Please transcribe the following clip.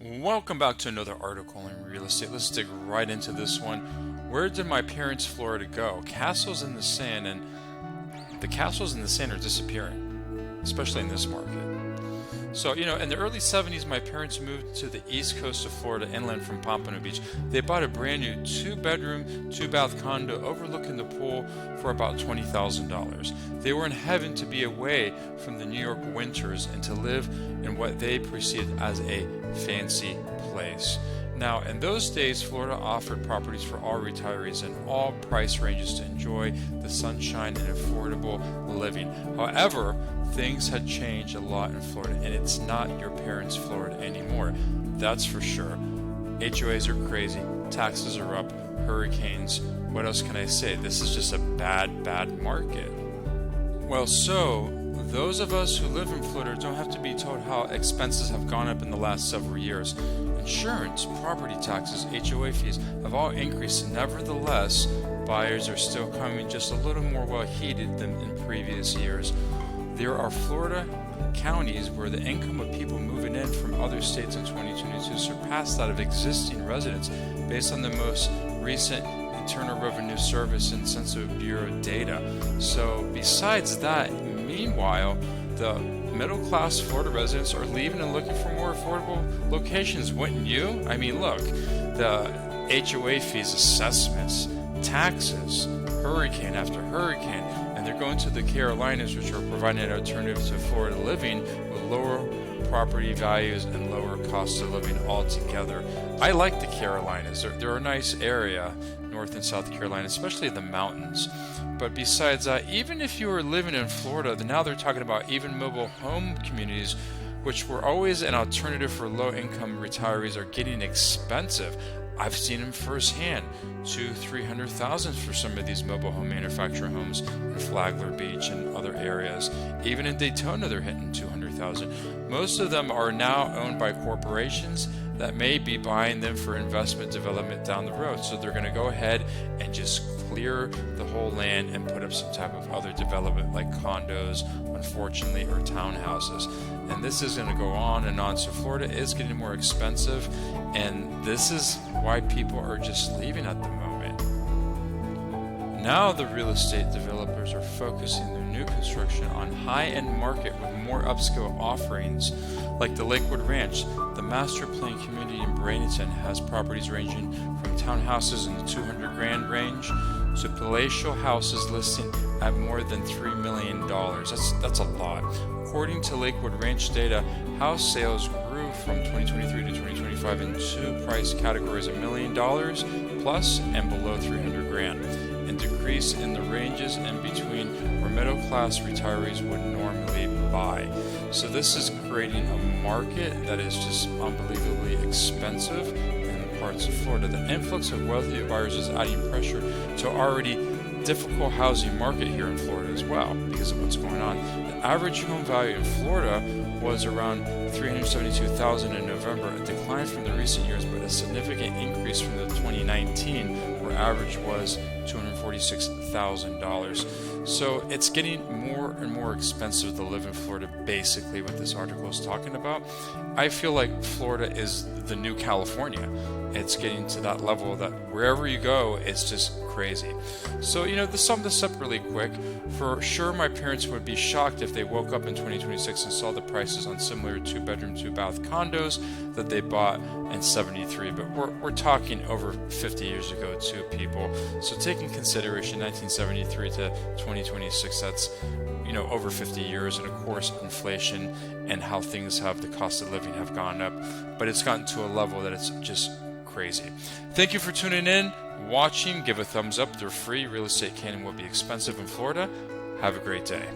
Welcome back to another article in real estate. Let's dig right into this one. Where did my parents' Florida go? Castles in the sand, and the castles in the sand are disappearing, especially in this market. So, in the early 70s, my parents moved to the east coast of Florida, inland from Pompano Beach. They bought a brand new 2-bedroom, 2-bath condo overlooking the pool for about $20,000. They were in heaven to be away from the New York winters and to live in what they perceived as a fancy place. Now, in those days, Florida offered properties for all retirees in all price ranges to enjoy the sunshine and affordable living. However, things had changed a lot in Florida, and it's not your parents' Florida anymore. That's for sure. HOAs are crazy, taxes are up, hurricanes. What else can I say? This is just a bad market. Well, so those of us who live in Florida don't have to be told how expenses have gone up in the last several years. Insurance, property taxes, HOA fees have all increased. Nevertheless, buyers are still coming just a little more well-heated than in previous years. There are Florida counties where the income of people moving in from other states in 2022 surpassed that of existing residents based on the most recent Internal Revenue Service and Census Bureau data. So besides that, meanwhile, the middle-class Florida residents are leaving and looking for more affordable locations, wouldn't you? I mean, look, the HOA fees, assessments, taxes, hurricane after hurricane, and they're going to the Carolinas, which are providing an alternative to Florida living with lower property values and lower cost of living altogether. I like the Carolinas. They're a nice area, North and South Carolina, especially the mountains. But besides that, even if you were living in Florida, now they're talking about even mobile home communities, which were always an alternative for low-income retirees, are getting expensive. I've seen them firsthand, $200,000-300,000 for some of these mobile home manufactured homes in Flagler Beach and other areas. Even in Daytona, they're hitting $200,000. Most of them are now owned by corporations that may be buying them for investment development down the road. So they're going to go ahead and just clear the whole land and put up some type of other development like condos, unfortunately, or townhouses. And this is going to go on and on. So Florida is getting more expensive, and this is why people are just leaving at the moment. Now the real estate developers are focusing their new construction on high-end market with more upscale offerings like the Lakewood Ranch. The master plan community in Bradenton has properties ranging from townhouses in the $200,000 range to palatial houses listing at more than $3 million. That's a lot. According to Lakewood Ranch data, house sales grew from 2023 to 2025 in two price categories: $1 million plus and below $300,000, and decrease in the ranges in between where middle-class retirees would normally buy. So this is creating a market that is just unbelievably expensive in parts of Florida. The influx of wealthy buyers is adding pressure to already difficult housing market here in Florida as well because of what's going on. The average home value in Florida was around $372,000 in November, a decline from the recent years, but a significant increase from the 2019, where average was $246,000. So it's getting more and more expensive to live in Florida, basically what this article is talking about. I feel like Florida is the new California. It's getting to that level that wherever you go, it's just crazy. So, to sum this up really quick, for sure my parents would be shocked if they woke up in 2026 and saw the prices on similar 2-bedroom, 2-bath condos that they bought in 73. But we're talking over 50 years ago too, people. So taking consideration 1973 to 2026, that's over 50 years, and of course inflation and how things have, the cost of living have gone up, but it's gotten to a level that it's just crazy. Thank you for tuning in, watching. Give a thumbs up. They're free. Real estate can and will be expensive in Florida. Have a great day.